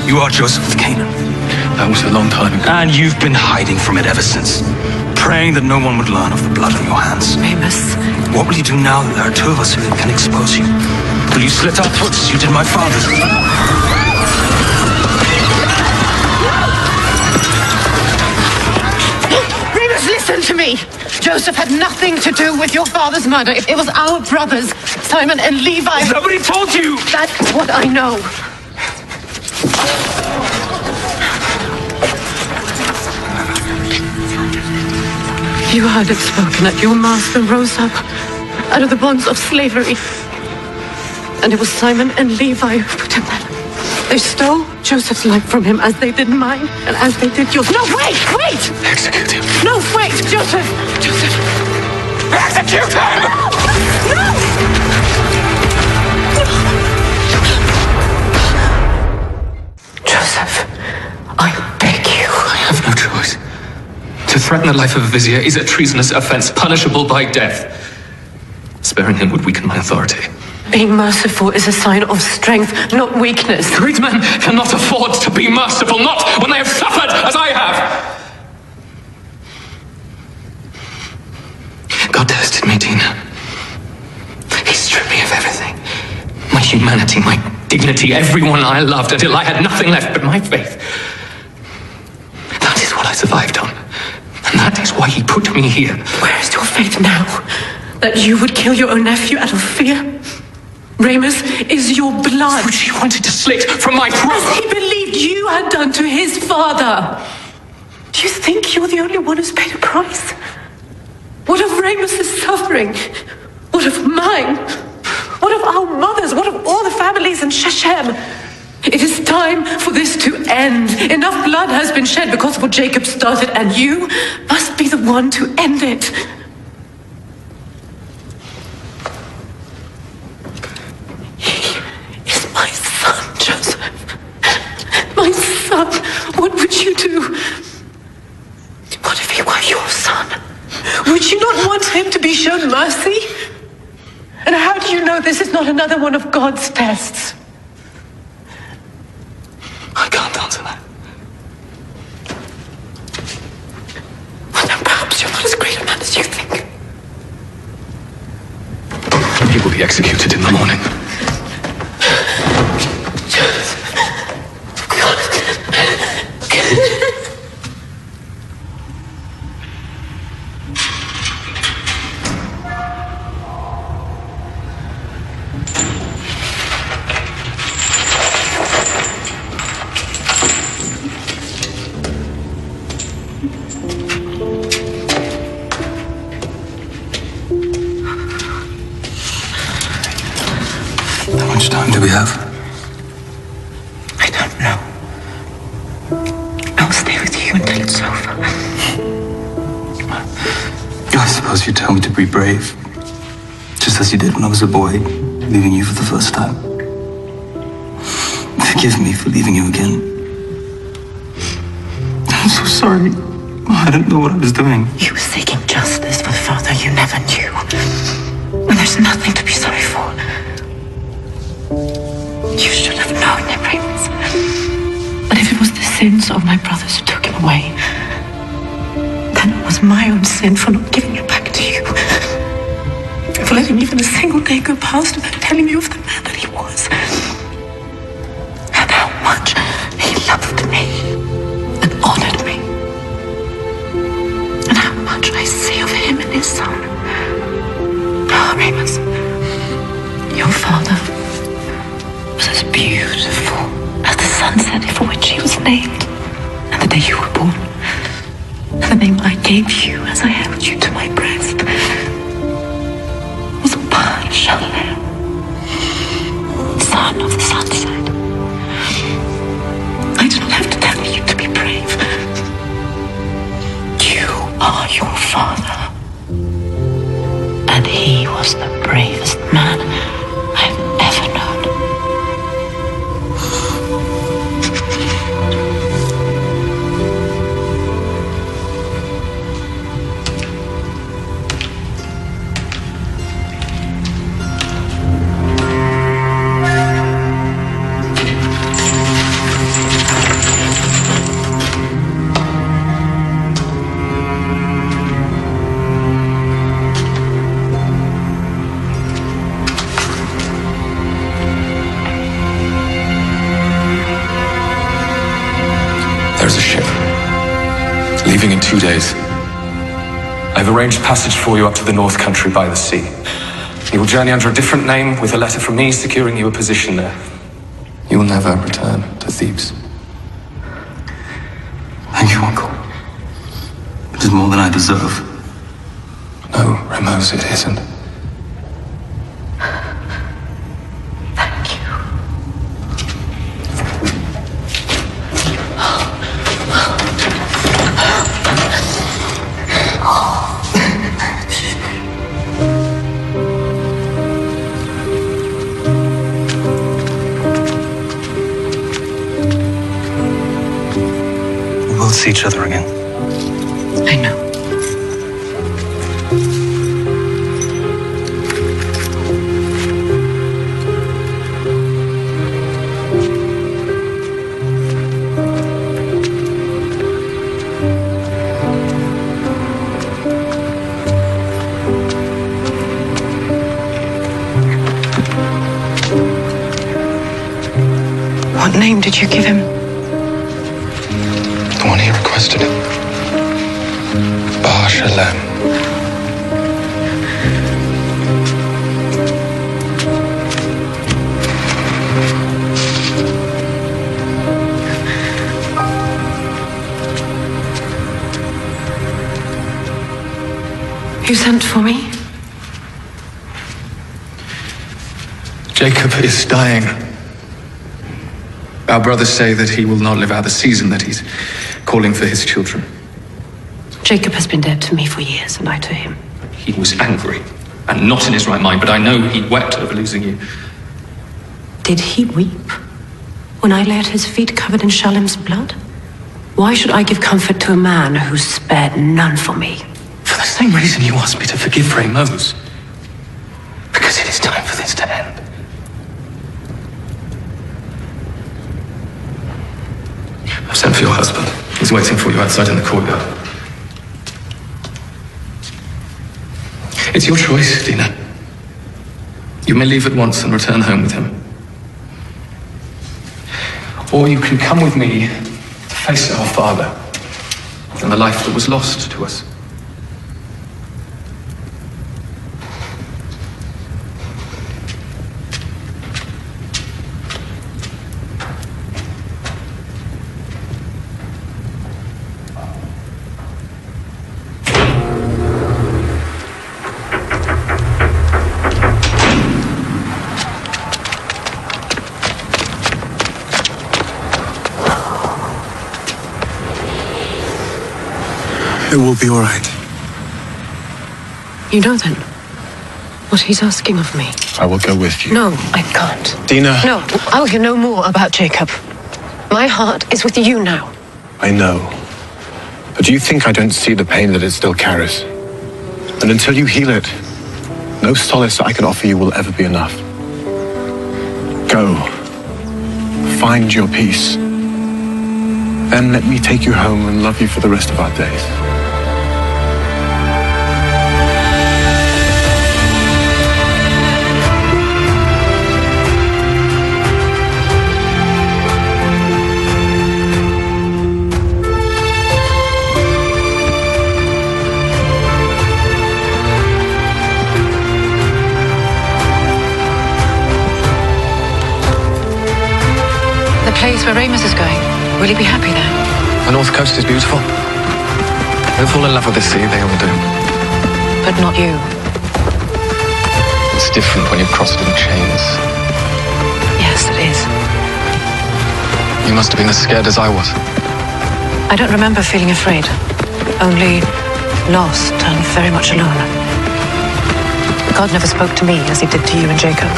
You are Joseph of Canaan. That was a long time ago. And you've been hiding from it ever since. Praying that no one would learn of the blood on your hands. Amos. What will you do now that there are two of us who can expose you? Will you slit our throats as you did my father's? Remus, listen to me! Joseph had nothing to do with your father's murder. It was our brothers, Simon and Levi. Nobody told you! That's what I know. You heard it spoken that your master rose up out of the bonds of slavery. And it was Simon and Levi who put him there. They stole Joseph's life from him as they did mine and as they did yours. No, wait! Execute him. No, wait! Joseph! Execute him! Joseph, I beg you. I have no choice. To threaten the life of a vizier is a treasonous offense punishable by death. Sparing him would weaken my authority. Being merciful is a sign of strength, not weakness. Great men cannot afford to be merciful, not when they have suffered as I have. God tested me, Dina. He stripped me of everything. My humanity, my dignity, everyone I loved, until I had nothing left but my faith. That is what I survived on. And that is why he put me here. Where is your faith now? That you would kill your own nephew out of fear? Remus is your blood. Which he wanted to slit from my throat. As he believed you had done to his father. Do you think you're the only one who's paid a price? What of Remus's suffering? What of mine? What of our mothers? What of all the families in Shechem? It is time for this to end. Enough blood has been shed because of what Jacob started, and you must be the one to end it. He is my son, Joseph. My son. What would you do? What if he were your son? Would you not want him to be shown mercy? And how do you know this is not another one of God's tests? I can't answer that. Well, then perhaps you're not as great a man as you think. He will be executed in the morning. How much time do we have? I don't know. I'll stay with you until it's over. I suppose you tell me to be brave. Just as you did when I was a boy, leaving you for the first time. Forgive me for leaving you again. I'm so sorry. I didn't know what I was doing. You were seeking justice for the father you never knew. And there's nothing to be sorry for. You should have known him, Remus. But if it was the sins of my brothers who took him away. Then it was my own sin for not giving him back to you. For letting even a single day go past without telling you of the man that he was. And how much he loved me and honored me. And how much I see of him in his son. Oh, Remus, your father was as beautiful as the sunset for which he was named, and the day you were born, and the name I gave you as I held you to my breast was Shalem, son of the sunset. I do not have to tell you to be brave. You are your father, and he was the bravest man I've ever known. There's a ship. Leaving in 2 days. I've arranged passage for you up to the North Country by the sea. You will journey under a different name with a letter from me securing you a position there. You will never return to Thebes. Thank you, Uncle. It is more than I deserve. No, Ramos, it isn't. We'll see each other again. I know. What name did you give him? The one he requested. Shalem. You sent for me? Jacob is dying. Our brothers say that he will not live out the season, that he's calling for his children. Jacob has been dead to me for years, and I to him. He was angry and not in his right mind, but I know he wept over losing you. Did he weep when I lay at his feet covered in Shalem's blood? Why should I give comfort to a man who spared none for me? For the same reason you asked me to forgive Ramos. Because it is time for this to end. I've sent for your husband. He's waiting for you outside in the courtyard. It's your choice, Dina. You may leave at once and return home with him. Or you can come with me to face our father and the life that was lost to us. It will be all right. You know then what he's asking of me? I will go with you. No, I can't. Dina. No, I'll hear no more about Jacob. My heart is with you now. I know. But do you think I don't see the pain that it still carries? And until you heal it, no solace that I can offer you will ever be enough. Go. Find your peace. Then let me take you home and love you for the rest of our days. The place where Ramus is going. Will he be happy there? The north coast is beautiful. He'll fall in love with the sea, they all do. But not you. It's different when you've crossed in chains. Yes, it is. You must have been as scared as I was. I don't remember feeling afraid. Only lost and very much alone. God never spoke to me as he did to you and Jacob.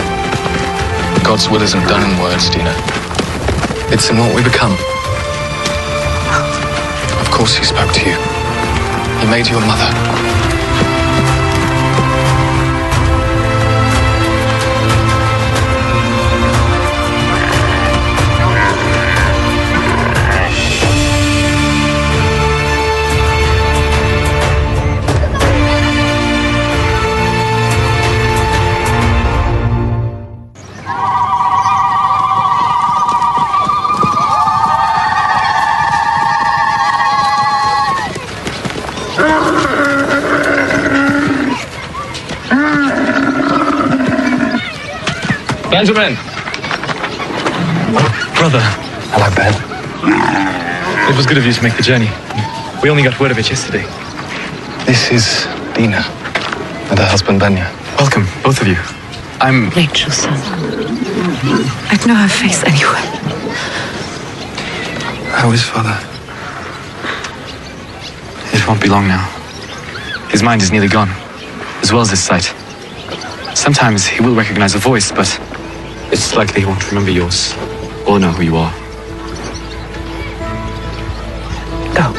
God's will isn't done in words, Dina. It's in what we become. Of course he spoke to you. He made you a mother. Benjamin! Brother. Hello, Ben. It was good of you to make the journey. We only got word of it yesterday. This is Dina and her husband, Benya. Welcome, both of you. I'm... Rachel's son. I'd know her face anywhere. How is father? It won't be long now. His mind is nearly gone, as well as his sight. Sometimes he will recognize a voice, but it's likely he won't remember yours or know who you are. Go.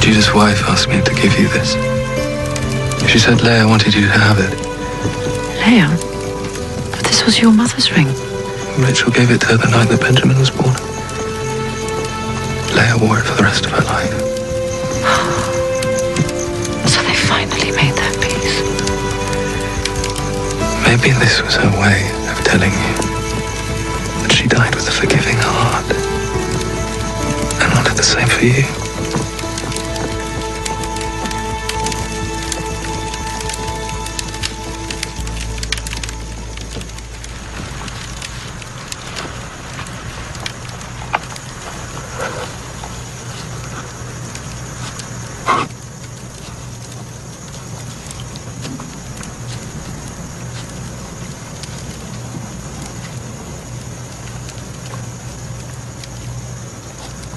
Judah's wife asked me to give you this. She said Leia wanted you to have it. Leia? But this was your mother's ring. Rachel gave it to her the night that Benjamin was born. Leia wore it for the rest of her life. So they finally made their peace. Maybe this was her way of telling you that she died with a forgiving heart and wanted the same for you.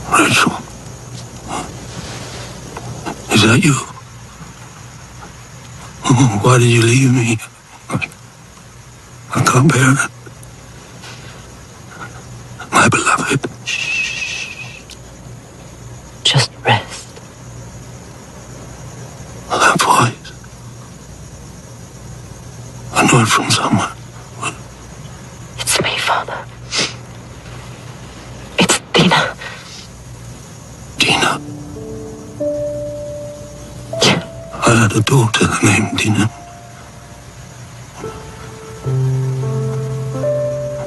Rachel. Is that you? Oh, why did you leave me? I can't bear it. My beloved. Just rest. That voice. I know it from somewhere. It's me, Father. It's Dina. Dina. I had a daughter named Dina.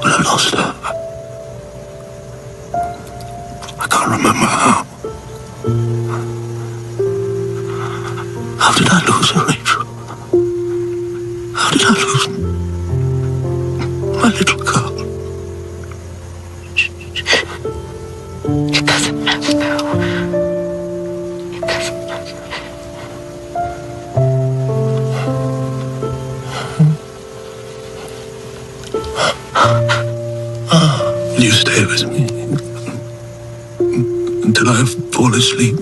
But I lost her. I can't remember how. How did I lose her, Rachel? How did I lose my little girl? It doesn't matter now. It doesn't matter. Will you stay with me until I fall asleep?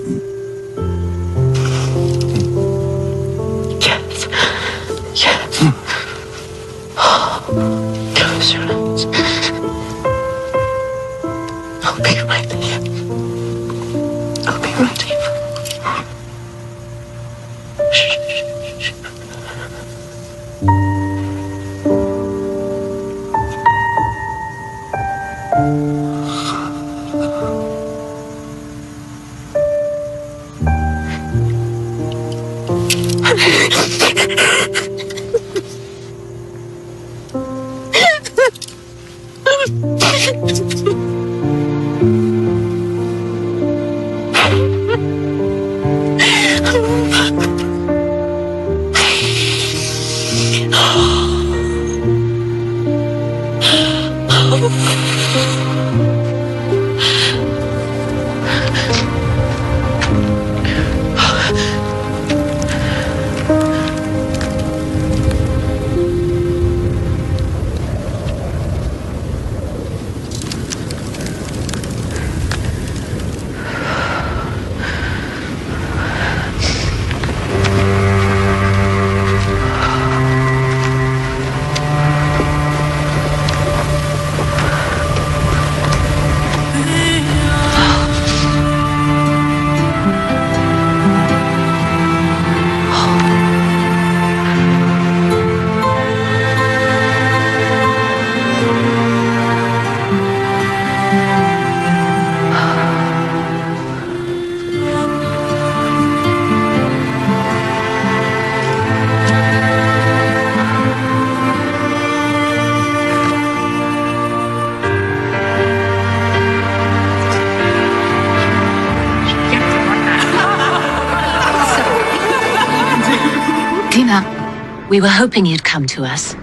We were hoping you'd come to us.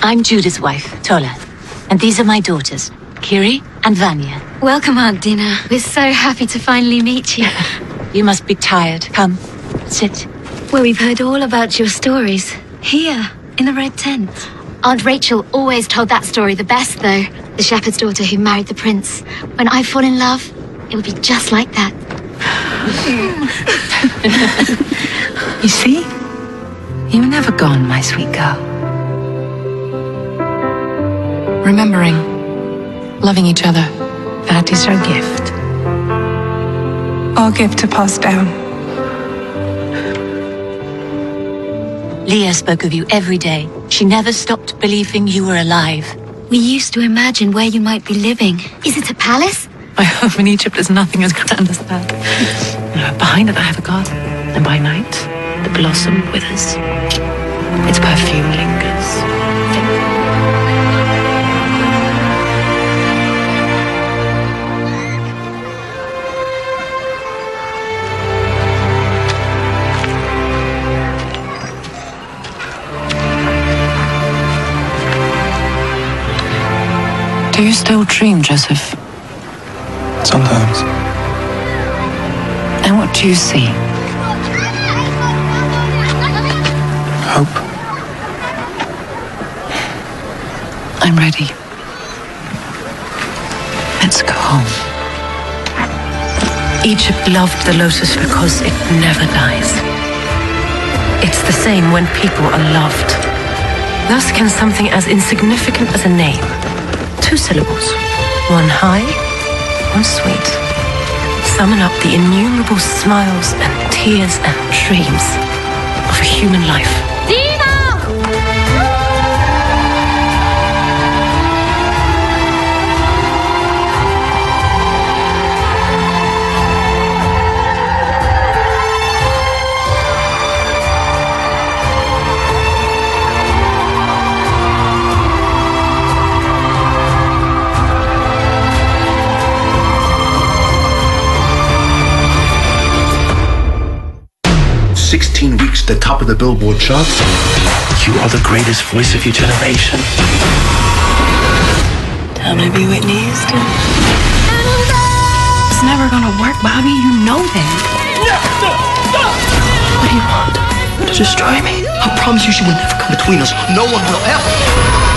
I'm Judah's wife, Tola, and these are my daughters, Kiri and Vanya. Welcome, Aunt Dina. We're so happy to finally meet you. You must be tired. Come, sit. Well, we've heard all about your stories. Here, in the red tent. Aunt Rachel always told that story the best, though. The shepherd's daughter who married the prince. When I fall in love, it would be just like that. You see? You were never gone, my sweet girl. Remembering, loving each other, that is our gift. Our gift to pass down. Leah spoke of you every day. She never stopped believing you were alive. We used to imagine where you might be living. Is it a palace? My home in Egypt is nothing as grand as that. Behind it I have a garden, and by night the blossom withers. Its perfume lingers. Do you still dream, Joseph? Sometimes. And what do you see? Hope. I'm ready. Let's go home. Egypt loved the lotus because it never dies. It's the same when people are loved. Thus can something as insignificant as a name, 2 syllables, one high, one sweet, summon up the innumerable smiles and tears and dreams of a human life. Reached the top of the Billboard charts. You are the greatest voice of your generation. Time to be Whitney Houston. It's never gonna work, Bobby. You know that. What do you want? To destroy me? I promise you she will never come between us. No one will ever.